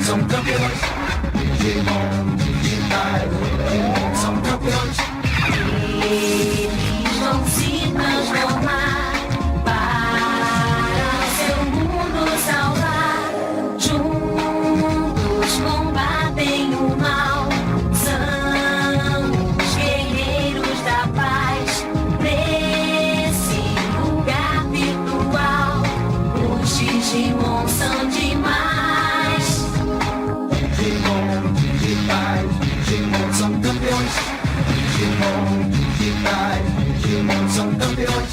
São campeões, Digimon digitais, Digimon são campeões. Eles vão se transformar para seu mundo salvar. Juntos combatem o mal. São os guerreiros da paz. Nesse lugar virtual, os Digimon são demais. Digimon digitais, Digimon são campeões. Digimon digitais, Digimon são campeões.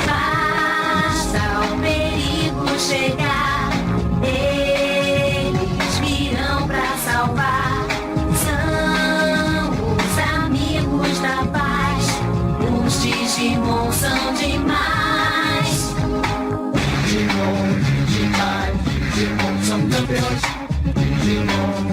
Basta o perigo chegar, eles virão pra salvar. São os amigos da paz, os Digimon são demais. Digimon digitais, Digimon são campeões. Digimon